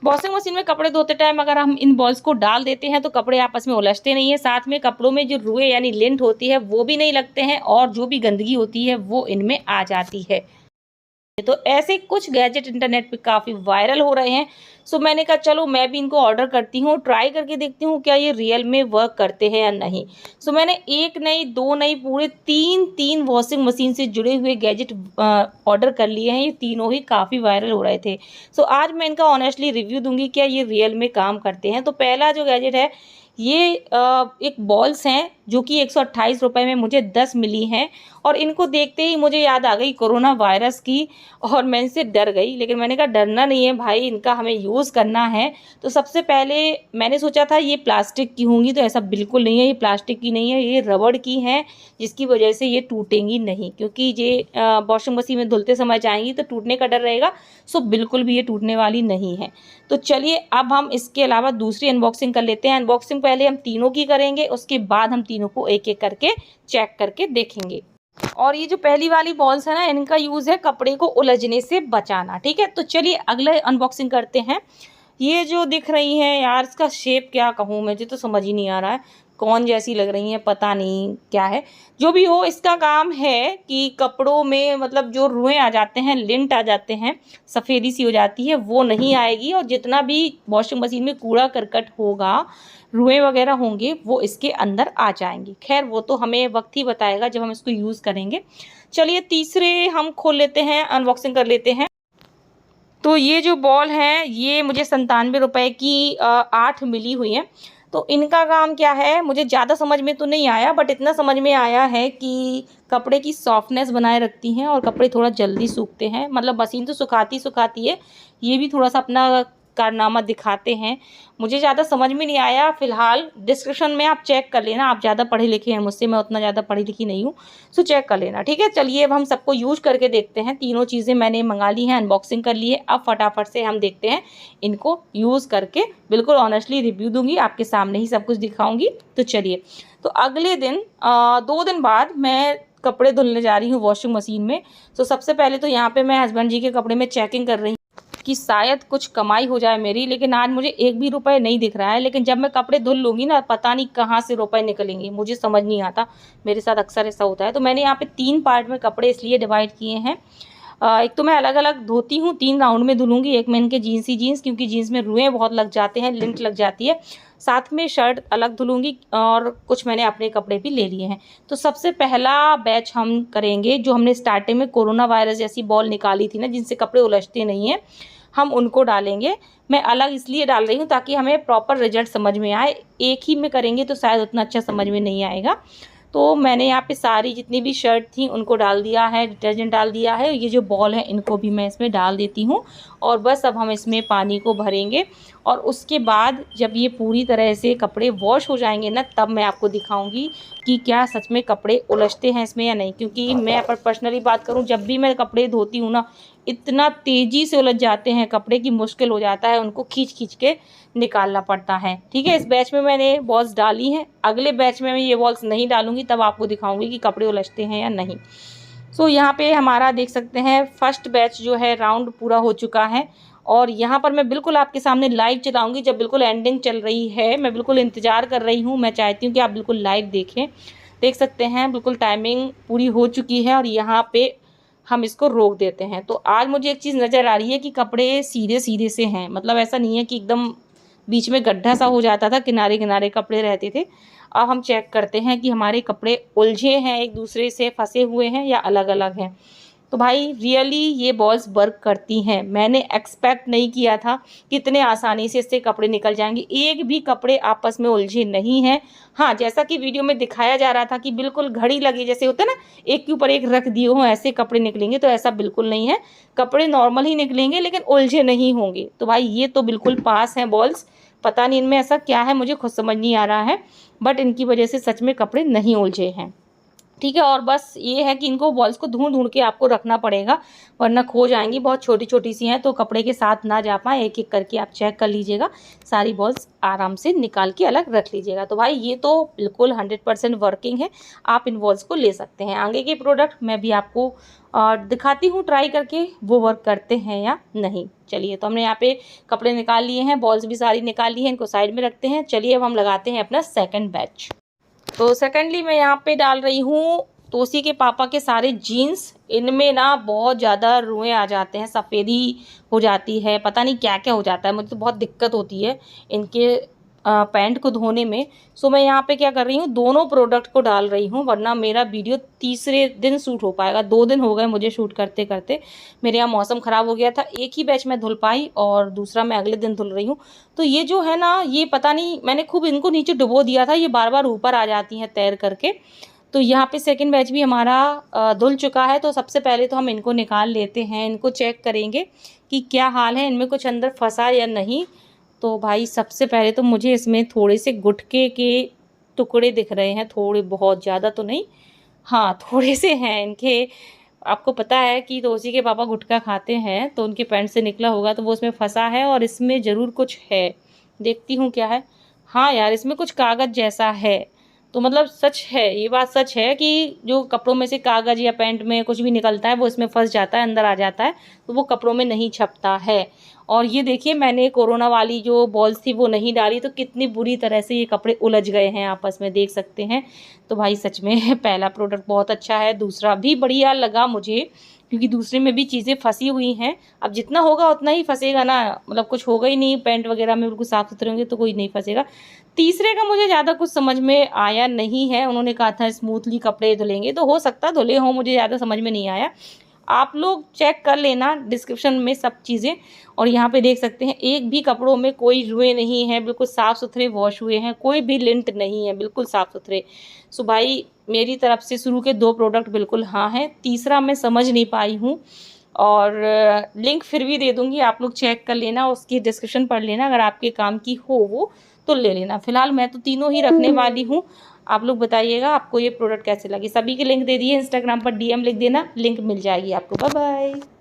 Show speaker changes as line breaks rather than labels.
Washing machine में कपड़े धोते टाइम अगर हम इन बॉल्स को डाल देते हैं तो कपड़े आपस में उलझते नहीं है, साथ में कपड़ों में जो रुएं यानी लिंट होती है वो भी नहीं लगते हैं और जो भी गंदगी होती है वो इनमें आ जाती है। तो ऐसे कुछ गैजेट इंटरनेट पे काफ़ी वायरल हो रहे हैं। सो मैंने कहा चलो मैं भी इनको ऑर्डर करती हूँ, ट्राई करके देखती हूँ क्या ये रियल में वर्क करते हैं या नहीं। सो मैंने एक नहीं, दो नहीं, पूरे तीन वॉशिंग मशीन से जुड़े हुए गैजेट ऑर्डर कर लिए हैं। ये तीनों ही काफ़ी वायरल हो रहे थे। सो आज मैं इनका ऑनेस्टली रिव्यू दूंगी क्या ये रियल में काम करते हैं। तो पहला जो गैजेट है ये एक बॉल्स हैं जो कि 128 रुपये में मुझे 10 मिली हैं और इनको देखते ही मुझे याद आ गई कोरोना वायरस की और मैं इनसे डर गई। लेकिन मैंने कहा डरना नहीं है भाई, इनका हमें यूज़ करना है। तो सबसे पहले मैंने सोचा था ये प्लास्टिक की होंगी, तो ऐसा बिल्कुल नहीं है। ये प्लास्टिक की नहीं है, ये रबड़ की हैं जिसकी वजह से ये टूटेंगी नहीं, क्योंकि ये वॉशिंग मशीन में धुलते समय जाएंगी तो टूटने का डर रहेगा। सो बिल्कुल भी ये टूटने वाली नहीं है। तो चलिए अब हम इसके अलावा दूसरी अनबॉक्सिंग कर लेते हैं। अनबॉक्सिंग पहले हम तीनों की करेंगे, उसके बाद हम तीनों को एक एक करके चेक करके देखेंगे। और ये जो पहली वाली बॉल्स है ना, इनका यूज़ है कपड़े को उलझने से बचाना। ठीक है, तो चलिए अगले अनबॉक्सिंग करते हैं। ये जो दिख रही हैं यार, इसका शेप क्या कहूँ, मुझे तो समझ ही नहीं आ रहा है कौन जैसी लग रही है, पता नहीं क्या है। जो भी हो, इसका काम है कि कपड़ों में मतलब जो रुएं आ जाते हैं, लिंट आ जाते हैं, सफ़ेदी सी हो जाती है, वो नहीं आएगी। और जितना भी वॉशिंग मशीन में कूड़ा करकट होगा, रुएं वगैरह होंगे, वो इसके अंदर आ जाएंगे। खैर वो तो हमें वक्त ही बताएगा जब हम इसको यूज़ करेंगे। चलिए तीसरे हम खोल लेते हैं, अनबॉक्सिंग कर लेते हैं। तो ये जो बॉल है ये मुझे 97 रुपये की 8 मिली हुई हैं। तो इनका काम क्या है मुझे ज़्यादा समझ में तो नहीं आया, बट इतना समझ में आया है कि कपड़े की सॉफ्टनेस बनाए रखती हैं और कपड़े थोड़ा जल्दी सूखते हैं। मतलब मशीन तो सुखाती है, ये भी थोड़ा सा अपना कारनामा दिखाते हैं। मुझे ज़्यादा समझ में नहीं आया। फ़िलहाल डिस्क्रिप्शन में आप चेक कर लेना, आप ज़्यादा पढ़े लिखे हैं मुझसे, मैं उतना ज़्यादा पढ़ी लिखी नहीं हूँ, सो चेक कर लेना। ठीक है, चलिए अब हम सबको यूज़ करके देखते हैं। तीनों चीज़ें मैंने मंगा ली हैं, अनबॉक्सिंग कर ली है। अब फटाफट से हम देखते हैं इनको यूज़ करके। बिल्कुल ऑनेस्टली रिव्यू दूंगी, आपके सामने ही सब कुछ दिखाऊंगी। तो चलिए, तो अगले दिन 2 दिन बाद मैं कपड़े धुलने जा रही हूँ वॉशिंग मशीन में। तो सबसे पहले तो यहाँ पे मैं हस्बैंड जी के कपड़े में चेकिंग कर रही हूँ कि शायद कुछ कमाई हो जाए मेरी। लेकिन आज मुझे एक भी रुपए नहीं दिख रहा है। लेकिन जब मैं कपड़े धुल लूँगी ना, पता नहीं कहाँ से रुपए निकलेंगे, मुझे समझ नहीं आता। मेरे साथ अक्सर ऐसा होता है। तो मैंने यहाँ पे 3 पार्ट में कपड़े इसलिए डिवाइड किए हैं। एक तो मैं अलग अलग धोती हूँ, 3 राउंड में धुलूँगी। एक में इनके जीन्स, क्योंकि जीन्स में रुएँ बहुत लग जाते हैं, लिंट लग जाती है। साथ में शर्ट अलग धुलूँगी और कुछ मैंने अपने कपड़े भी ले लिए हैं। तो सबसे पहला बैच हम करेंगे जो हमने स्टार्टिंग में कोरोना वायरस जैसी बॉल निकाली थी ना, जिनसे कपड़े उलझते नहीं हैं, हम उनको डालेंगे। मैं अलग इसलिए डाल रही हूँ ताकि हमें प्रॉपर रिजल्ट समझ में आए। एक ही में करेंगे तो शायद उतना अच्छा समझ में नहीं आएगा। तो मैंने यहाँ पे सारी जितनी भी शर्ट थी उनको डाल दिया है, डिटर्जेंट डाल दिया है। ये जो बॉल है इनको भी मैं इसमें डाल देती हूँ और बस अब हम इसमें पानी को भरेंगे। और उसके बाद जब ये पूरी तरह से कपड़े वॉश हो जाएंगे ना, तब मैं आपको दिखाऊंगी कि क्या सच में कपड़े उलझते हैं इसमें या नहीं। क्योंकि मैं पर पर्सनली बात करूँ, जब भी मैं कपड़े धोती हूँ ना, इतना तेज़ी से उलझ जाते हैं कपड़े की मुश्किल हो जाता है, उनको खींच खींच के निकालना पड़ता है। ठीक है, इस बैच में मैंने बॉल्स डाली हैं। अगले बैच में मैं ये बॉल्स नहीं डालूंगी, तब आपको दिखाऊंगी कि कपड़े उलझते हैं या नहीं। सो यहाँ पे हमारा देख सकते हैं फर्स्ट बैच जो है राउंड पूरा हो चुका है। और यहाँ पर मैं बिल्कुल आपके सामने लाइव चलाऊंगी जब बिल्कुल एंडिंग चल रही है। मैं बिल्कुल इंतज़ार कर रही हूँ, मैं चाहती हूँ कि आप बिल्कुल लाइव देखें। देख सकते हैं बिल्कुल टाइमिंग पूरी हो चुकी है और यहाँ पे हम इसको रोक देते हैं। तो आज मुझे एक चीज़ नज़र आ रही है कि कपड़े सीधे सीधे से हैं, मतलब ऐसा नहीं है कि एकदम बीच में गड्ढा सा हो जाता था, किनारे किनारे कपड़े रहते थे। अब हम चेक करते हैं कि हमारे कपड़े उलझे हैं, एक दूसरे से फंसे हुए हैं या अलग अलग हैं। तो भाई रियली ये बॉल्स वर्क करती हैं। मैंने एक्सपेक्ट नहीं किया था कि इतने आसानी से इससे कपड़े निकल जाएंगे। एक भी कपड़े आपस में उलझे नहीं हैं। हाँ, जैसा कि वीडियो में दिखाया जा रहा था कि बिल्कुल घड़ी लगी जैसे होता है ना, एक के ऊपर एक रख दिए हों ऐसे कपड़े निकलेंगे, तो ऐसा बिल्कुल नहीं है। कपड़े नॉर्मल ही निकलेंगे लेकिन उलझे नहीं होंगे। तो भाई ये तो बिल्कुल पास हैं बॉल्स। पता नहीं इनमें ऐसा क्या है, मुझे खुद समझ नहीं आ रहा है, बट इनकी वजह से सच में कपड़े नहीं उलझे हैं। ठीक है। और बस ये है कि इनको बॉल्स को ढूंढ के आपको रखना पड़ेगा, वरना खो जाएंगी। बहुत छोटी छोटी सी हैं तो कपड़े के साथ ना जा पाए, एक एक करके आप चेक कर लीजिएगा। सारी बॉल्स आराम से निकाल के अलग रख लीजिएगा। तो भाई ये तो बिल्कुल 100% वर्किंग है, आप इन बॉल्स को ले सकते हैं। आगे के प्रोडक्ट मैं भी आपको दिखाती हूँ ट्राई करके, वो वर्क करते हैं या नहीं। चलिए, तो हमने यहाँ पे कपड़े निकाल लिए हैं, बॉल्स भी सारी निकाल ली हैं, इनको साइड में रखते हैं। चलिए अब हम लगाते हैं अपना सेकेंड बैच। तो सेकेंडली मैं यहाँ पे डाल रही हूँ तोसी के पापा के सारे जीन्स। इनमें ना बहुत ज़्यादा रुएँ आ जाते हैं, सफ़ेदी हो जाती है, पता नहीं क्या क्या हो जाता है, मुझे तो बहुत दिक्कत होती है इनके पैंट को धोने में। सो मैं यहाँ पे क्या कर रही हूँ, दोनों प्रोडक्ट को डाल रही हूँ, वरना मेरा वीडियो तीसरे दिन शूट हो पाएगा। 2 दिन हो गए मुझे शूट करते करते, मेरे यहाँ मौसम ख़राब हो गया था। एक ही बैच मैं धुल पाई और दूसरा मैं अगले दिन धुल रही हूँ। तो ये जो है ना, ये पता नहीं, मैंने खूब इनको नीचे डुबो दिया था, ये बार बार ऊपर आ जाती हैं तैर करके। तो यहाँ पे सेकंड बैच भी हमारा धुल चुका है। तो सबसे पहले तो हम इनको निकाल लेते हैं, इनको चेक करेंगे कि क्या हाल है, इनमें कुछ अंदर फंसा या नहीं। तो भाई सबसे पहले तो मुझे इसमें थोड़े से गुटके के टुकड़े दिख रहे हैं, थोड़े, बहुत ज़्यादा तो नहीं, हाँ थोड़े से हैं इनके। आपको पता है कि तोसी के पापा गुटखा खाते हैं, तो उनके पैंट से निकला होगा, तो वो उसमें फंसा है और इसमें ज़रूर कुछ है। देखती हूँ क्या है। हाँ यार, इसमें कुछ कागज़ जैसा है। तो मतलब सच है, ये बात सच है कि जो कपड़ों में से कागज़ या पैंट में कुछ भी निकलता है वो इसमें फंस जाता है, अंदर आ जाता है, तो वो कपड़ों में नहीं छपता है। और ये देखिए, मैंने कोरोना वाली जो बॉल्स थी वो नहीं डाली, तो कितनी बुरी तरह से ये कपड़े उलझ गए हैं आपस में, देख सकते हैं। तो भाई सच में पहला प्रोडक्ट बहुत अच्छा है, दूसरा भी बढ़िया लगा मुझे, क्योंकि दूसरे में भी चीज़ें फंसी हुई हैं। अब जितना होगा उतना ही फंसेगा ना, मतलब कुछ होगा ही नहीं, पैंट वगैरह में बिल्कुल साफ़ सुथरे होंगे तो कोई नहीं फंसेगा। तीसरे का मुझे ज़्यादा कुछ समझ में आया नहीं है। उन्होंने कहा था स्मूथली कपड़े धुलेंगे, तो हो सकता है धुले हों, मुझे ज़्यादा समझ में नहीं आया। आप लोग चेक कर लेना डिस्क्रिप्शन में सब चीज़ें। और यहाँ पे देख सकते हैं एक भी कपड़ों में कोई रुएँ नहीं हैं, बिल्कुल साफ़ सुथरे वॉश हुए हैं, कोई भी लिंट नहीं है, बिल्कुल साफ़ सुथरे। सो भाई मेरी तरफ से शुरू के 2 प्रोडक्ट बिल्कुल हाँ हैं, तीसरा मैं समझ नहीं पाई हूँ। और लिंक फिर भी दे दूँगी, आप लोग चेक कर लेना, उसकी डिस्क्रिप्शन पढ़ लेना, अगर आपके काम की हो वो तो ले लेना। फ़िलहाल मैं तो तीनों ही रखने वाली हूँ। आप लोग बताइएगा आपको ये प्रोडक्ट कैसे लगे। सभी के लिंक दे दिए, इंस्टाग्राम पर DM लिख देना, लिंक मिल जाएगी आपको। Bye bye.